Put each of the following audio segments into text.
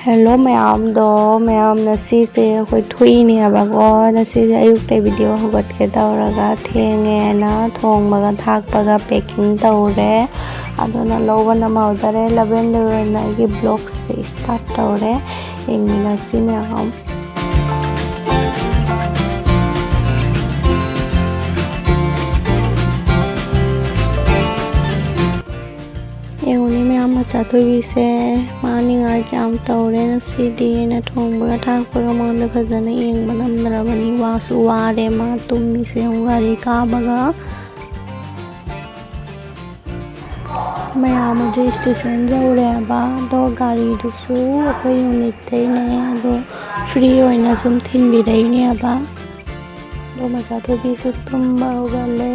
hello ꯃꯌꯥꯝꯗꯣ ꯃꯌꯥꯝ ꯉꯁꯤꯁꯦ ꯑꯩꯈꯣꯏ ꯊꯨꯏꯅꯦꯕꯀꯣ ꯉꯁꯤꯁꯦ ꯑꯌꯨꯛꯇꯩ ꯚꯤꯗꯤꯑꯣ ꯍꯧꯒꯠꯀꯦ ꯇꯧꯔꯒ ꯊꯦꯡꯉꯦꯅ ꯊꯣꯡꯕꯒ ꯊꯥꯛꯄꯒ ꯄꯦꯛꯀꯤꯡ ꯇꯧꯔꯦ ꯑꯗꯨꯅ ꯂꯧꯕ ꯅꯪꯍꯧꯗꯔꯦ 11 ꯑꯣꯏꯅ ꯑꯩꯒꯤ ꯕ꯭ꯂꯣꯛꯁꯦ ꯁ꯭ꯇꯥꯔꯠ ꯇꯧꯔꯦ ꯌꯦꯡꯃꯤꯟꯅꯁꯤ ꯃꯌꯥꯝ ꯌꯦꯡꯉꯨꯅꯤ ꯃꯌꯥꯝ ꯃꯆꯥꯊꯣꯏꯕꯤꯁꯦ ꯃꯥꯅꯤꯡꯉꯥꯏ ꯀꯌꯥꯝ ꯇꯧꯔꯦ ꯉꯁꯤꯗꯤ ꯑꯩꯅ ꯊꯣꯡꯕꯒ ꯊꯥꯛꯄꯒ ꯃꯉꯣꯟꯗ ꯐꯖꯅ ꯌꯦꯡꯕ ꯉꯝꯗ꯭ꯔꯕꯅꯤ ꯋꯥꯁꯨ ꯋꯥꯔꯦ ꯃꯥ ꯇꯨꯝꯃꯤꯁꯦ ꯒꯥꯔꯤ ꯀꯥꯕꯒ ꯃꯌꯥꯝ ꯍꯧꯖꯤꯛ ꯁ꯭ꯇꯦꯁꯟ ꯌꯧꯔꯦꯕ ꯑꯗꯣ ꯒꯥꯔꯤꯗꯨꯁꯨ ꯑꯩꯈꯣꯏ ꯌꯨꯅꯤꯠꯇꯩꯅꯦ ꯑꯗꯣ ꯐ꯭ꯔꯤ ꯑꯣꯏꯅ ꯁꯨꯝ ꯊꯤꯟꯕꯤꯔꯛꯏꯅꯦꯕ ꯑꯗꯣ ꯃꯆꯥꯊꯣꯏꯕꯤꯁꯨ ꯇꯨꯝꯕ ꯍꯧꯒꯠꯂꯦ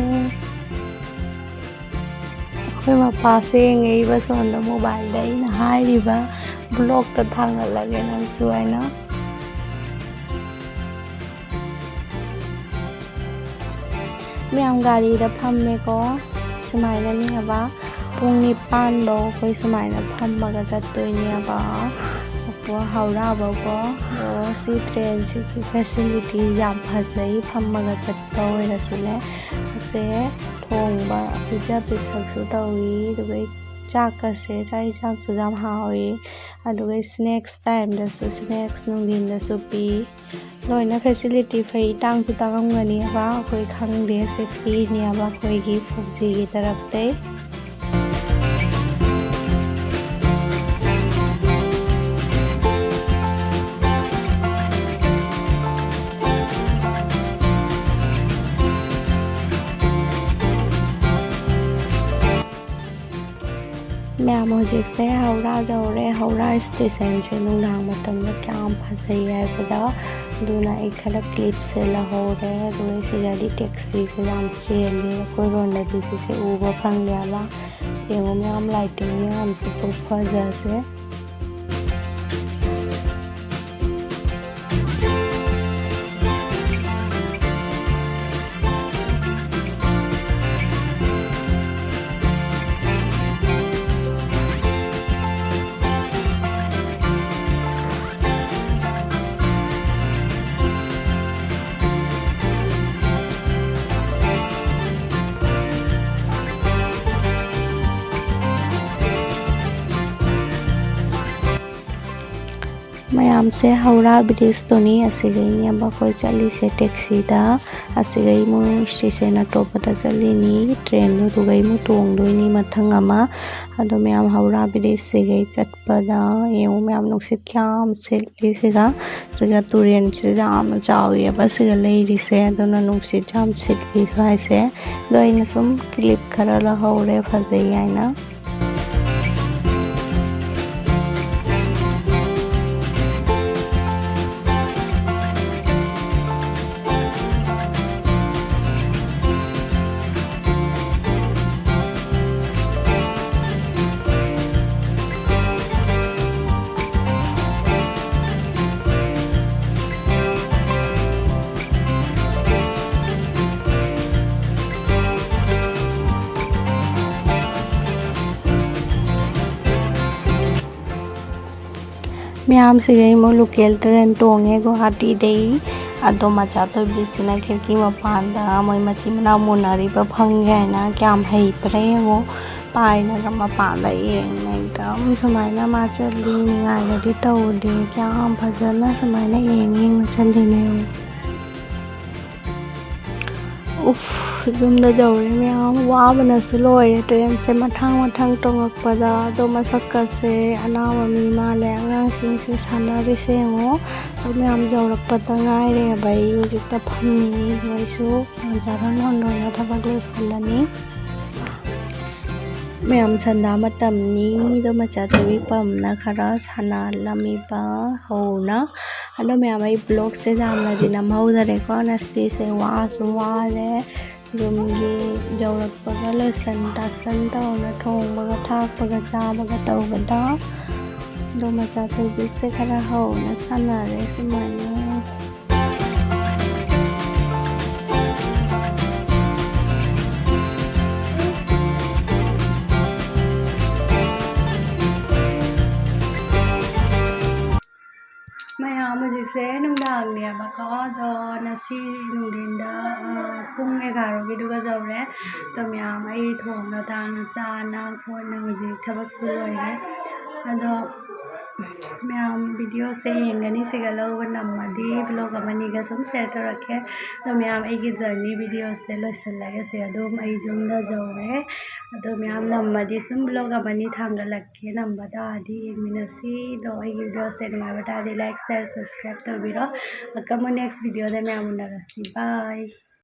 ꯑꯩꯈꯣꯏ ꯃꯄꯥꯁꯦ ꯌꯦꯡꯉꯛꯏꯕ ꯁꯣꯝꯗ ꯃꯣꯕꯥꯏꯜꯗ ꯑꯩꯅ ꯍꯥꯏꯔꯤꯕ ꯕ꯭ꯂꯣꯛꯇ ꯊꯥꯡꯒꯠꯂꯒꯦ ꯅꯪꯁꯨ ꯍꯥꯏꯅ ꯃꯌꯥꯝ ꯒꯥꯔꯤꯗ ꯐꯝꯃꯦꯀꯣ ꯁꯨꯃꯥꯏꯅꯅꯦꯕ ꯄꯨꯡ 9 ꯐꯥꯎ ꯑꯩꯈꯣꯏ ꯁꯨꯃꯥꯏꯅ ꯐꯝꯃꯒ ꯆꯠꯇꯣꯏꯅꯦꯕ ꯍꯧꯔꯥꯕꯀꯣ ꯑꯗꯣ ꯁꯤ ꯇ꯭ꯔꯦꯟꯁꯤꯒꯤ ꯐꯦꯁꯤꯂꯤꯇꯤ ꯌꯥꯝ ꯐꯖꯩ ꯐꯝꯃꯒ ꯆꯠꯄ ꯑꯣꯏꯔꯁꯨꯅꯦ ꯑꯁꯦ ꯊꯣꯡꯕ ꯄꯤꯖ ꯄꯤꯊꯛꯁꯨ ꯇꯧꯏ ꯑꯗꯨꯒ ꯆꯥꯛꯀꯁꯦ ꯆꯥꯛ ꯏꯟꯁꯥꯡꯁꯨ ꯌꯥꯝ ꯍꯥꯎꯏ ꯑꯗꯨꯒ ꯁ꯭ꯅꯦꯛꯁ ꯇꯥꯏꯝꯗꯁꯨ ꯁ꯭ꯅꯦꯛꯁ ꯅꯨꯡꯊꯤꯟꯗꯁꯨ ꯄꯤ ꯂꯣꯏꯅ ꯐꯦꯁꯤꯂꯤꯇꯤ ꯐꯩ ꯇꯥꯡꯁꯨ ꯇꯥꯡꯉꯝꯒꯅꯦꯕ ꯑꯩꯈꯣꯏ ꯈꯪꯗꯦ ꯁꯤ ꯐ꯭ꯔꯤꯅꯦꯕ ꯑꯩꯈꯣꯏꯒꯤ ꯐꯧꯖꯤꯒꯤ ꯇꯔꯞꯇꯩ ꯃꯌꯥꯝ ꯍꯧꯖꯤꯛꯁꯦ ꯍꯧꯔꯥ ꯌꯧꯔꯦ ꯍꯧꯔꯥ ꯁ꯭ꯇꯦꯁꯟꯁꯦ ꯅꯨꯡꯗꯥꯡ ꯃꯇꯝꯗ ꯀꯌꯥꯝ ꯐꯖꯩ ꯍꯥꯏꯕꯗ ꯑꯗꯨꯅ ꯑꯩ ꯈꯔ ꯀ꯭ꯂꯤꯞꯁꯦ ꯂꯧꯍꯧꯔꯦ ꯑꯗꯨꯒ ꯁꯤꯗꯗꯤ ꯇꯦꯛꯁꯤꯁꯦ ꯌꯥꯝ ꯆꯦꯜꯂꯤ ꯑꯩꯈꯣꯏꯔꯣꯝꯗꯗꯤ ꯁꯤꯁꯦ ꯎꯕ ꯐꯪꯗꯦꯕ ꯌꯦꯡꯉꯣ ꯃꯌꯥꯝ ꯂꯥꯏꯇꯤꯡ ꯃꯌꯥꯝꯁꯦ ꯈꯨꯐꯖꯁꯦ ꯃꯌꯥꯝꯁꯦ ꯍꯧꯔꯥ ꯕ꯭ꯔꯤꯖꯇꯨꯅꯤ ꯑꯁꯤꯒꯩꯅꯦꯕ ꯑꯩꯈꯣꯏ ꯆꯠꯂꯤꯁꯦ ꯇꯦꯛꯁꯤꯗ ꯑꯁꯤꯒꯩꯃꯨꯛ ꯁ꯭ꯇꯦꯁꯟ ꯑꯇꯣꯞꯄꯗ ꯆꯠꯂꯤꯅꯤ ꯇ꯭ꯔꯦꯟꯗꯣ ꯑꯗꯨꯒꯩꯃꯨꯛ ꯇꯣꯡꯗꯣꯏꯅꯤ ꯃꯊꯪ ꯑꯃ ꯑꯗꯣ ꯃꯌꯥꯝ ꯍꯧꯔꯥ ꯕ꯭ꯔꯤꯖꯁꯤꯒꯩ ꯆꯠꯄꯗ ꯌꯦꯡꯉꯨ ꯃꯌꯥꯝ ꯅꯨꯡꯁꯤꯠ ꯀꯌꯥꯝ ꯁꯤꯠꯂꯤ ꯁꯤꯒ ꯇꯨꯔꯦꯟꯁꯦ ꯌꯥꯝꯅ ꯆꯥꯎꯋꯦꯕ ꯁꯤꯒ ꯂꯩꯔꯤꯁꯦ ꯑꯗꯨꯅ ꯅꯨꯡꯁꯤꯠ ꯌꯥꯝ ꯁꯤꯠꯂꯤ ꯁ꯭ꯋꯥꯏꯁꯦ ꯑꯗꯣ ꯑꯩꯅ ꯁꯨꯝ ꯀ꯭ꯂꯤꯞ ꯈꯔ ꯂꯧꯍꯧꯔꯦ ꯐꯖꯩ ꯍꯥꯏꯅ ꯃꯌꯥꯝꯁꯤꯒꯩ ꯑꯃꯨꯛ ꯂꯣꯀꯦꯜ ꯇ꯭ꯔꯦꯟ ꯇꯣꯡꯉꯦ ꯒꯨꯋꯥꯍꯥꯇꯤꯗꯩ ꯑꯗꯣ ꯃꯆꯥꯊꯣꯏꯕꯤꯁꯤꯅ ꯈꯤꯔꯀꯤ ꯃꯄꯥꯟꯗ ꯃꯣꯏ ꯃꯆꯤꯟ ꯃꯅꯥꯎ ꯃꯨꯟꯅꯔꯤꯕ ꯐꯪꯒꯦ ꯍꯥꯏꯅ ꯀꯌꯥꯝ ꯍꯩꯇ꯭ꯔꯦ ꯌꯦꯡꯉꯣ ꯄꯥꯏꯔꯒ ꯃꯄꯥꯟꯗ ꯌꯦꯡꯉ ꯑꯦꯛꯗꯝ ꯁꯨꯃꯥꯏꯅ ꯃꯥ ꯆꯠꯂꯤ ꯅꯤꯡꯉꯥꯏꯒꯗꯤ ꯇꯧꯗꯦ ꯀꯌꯥꯝ ꯐꯖꯅ ꯁꯨꯃꯥꯏꯅ ꯌꯦꯡꯅ ꯆꯠꯂꯤꯅꯦ ꯌꯦꯡꯉꯣ ꯎꯐ ꯌꯨꯝꯗ ꯌꯧꯔꯦ ꯃꯌꯥꯝ ꯋꯥꯕꯅꯁꯨ ꯂꯣꯏꯔꯦ ꯇ꯭ꯔꯦꯟꯁꯦ ꯃꯊꯪ ꯇꯣꯡꯉꯛꯄꯗ ꯑꯗꯣ ꯃꯁꯛꯀꯁꯦ ꯑꯅꯥꯕ ꯃꯤ ꯃꯥꯜꯂꯦ ꯑꯉꯥꯡꯁꯤꯡꯁꯦ ꯁꯥꯟꯅꯔꯤꯁꯦ ꯌꯦꯡꯉꯣ ꯑꯗꯣ ꯃꯌꯥꯝ ꯌꯧꯔꯛꯄꯗ ꯉꯥꯏꯔꯦꯕ ꯑꯩ ꯍꯧꯖꯤꯛꯇ ꯐꯝꯃꯤꯅꯤ ꯅꯣꯏꯁꯨ ꯌꯥꯝꯖꯔꯣꯟ ꯍꯣꯟꯗꯣꯛꯅ ꯊꯕꯛ ꯂꯣꯏꯁꯤꯜꯂꯅꯤ ꯃꯌꯥꯝ ꯁꯟꯗꯥ ꯃꯇꯝꯅꯤ ꯑꯗꯣ ꯃꯆꯥꯊꯣꯏꯕꯤ ꯄꯝꯅ ꯈꯔ ꯁꯥꯟꯅꯍꯜꯂꯝꯃꯤꯕ ꯍꯧꯅ ꯑꯗꯣ ꯃꯌꯥꯝ ꯑꯩ ꯕ꯭ꯂꯣꯛꯁꯦ ꯌꯥꯝꯅꯗꯤ ꯅꯝꯍꯧꯗꯔꯦꯀꯣ ꯉꯁꯤꯁꯦ ꯋꯥꯁꯨ ꯋꯥꯔꯦ ꯌꯨꯝꯒꯤ ꯌꯧꯔꯛꯄꯒ ꯂꯣꯏꯁꯟ ꯇꯥꯁꯟ ꯇꯧꯔ ꯊꯣꯡꯕꯒ ꯊꯥꯛꯄꯒ ꯆꯥꯕꯒ ꯇꯧꯕꯗ ꯑꯗꯣ ꯃꯆꯥꯊꯣꯏꯕꯤꯁꯦ ꯈꯔ ꯍꯧꯅ ꯁꯥꯟꯅꯔꯦ ꯁꯨꯃꯥꯏꯅ ꯃꯌꯥꯝ ꯍꯧꯖꯤꯛꯁꯦ ꯅꯨꯡꯗꯥꯡꯅꯦꯕꯀꯣ ꯑꯗꯣ ꯉꯁꯤ ꯅꯨꯡꯊꯤꯟꯗ ꯄꯨꯡ 11ꯒꯤꯗꯨꯒ ꯌꯧꯔꯦ ꯑꯗꯣ ꯃꯌꯥꯝ ꯑꯩ ꯊꯣꯡꯅ ꯊꯥꯛꯅ ꯆꯥꯅ ꯈꯣꯠꯅ ꯍꯧꯖꯤꯛ ꯊꯕꯛꯁꯨ ꯂꯣꯏꯔꯦ ꯑꯗꯣ ꯃꯌꯥꯝ ꯚꯤꯗꯤꯑꯣꯁꯦ ꯌꯦꯡꯒꯅꯤ ꯁꯤꯒ ꯂꯧꯕ ꯅꯝꯃꯗꯤ ꯕ꯭ꯂꯣꯛ ꯑꯃꯅꯤꯒ ꯁꯨꯝ ꯁꯦꯌꯔ ꯇꯧꯔꯛꯀꯦ ꯑꯗꯣ ꯃꯌꯥꯝ ꯑꯩꯒꯤ ꯖꯔꯅꯤ ꯚꯤꯗꯤꯑꯣꯁꯦ ꯂꯣꯏꯁꯤꯜꯂꯒꯦ ꯁꯤ ꯑꯗꯨꯝ ꯑꯩ ꯌꯨꯝꯗ ꯌꯧꯔꯦ ꯑꯗꯣ ꯃꯌꯥꯝ ꯅꯝꯃꯗꯤ ꯁꯨꯝ ꯕ꯭ꯂꯣꯛ ꯑꯃꯅꯤ ꯊꯥꯡꯒꯠꯂꯛꯀꯦ ꯅꯝꯕ ꯇꯥꯔꯗꯤ ꯌꯦꯡꯃꯤꯟꯅꯁꯤ ꯑꯗꯣ ꯑꯩꯒꯤ ꯚꯤꯗꯤꯑꯣꯁꯦ ꯅꯨꯡꯉꯥꯏꯕ ꯇꯥꯔꯗꯤ ꯂꯥꯏꯛ ꯁꯦꯌꯔ ꯁꯕꯁꯀ꯭ꯔꯥꯏꯕ ꯇꯧꯕꯤꯔꯣ ꯑꯀꯝꯕ ꯅꯦꯛꯁ ꯚꯤꯗꯤꯑꯣꯗ ꯃꯌꯥꯝ ꯎꯅꯔꯁꯤ ꯕꯥꯏ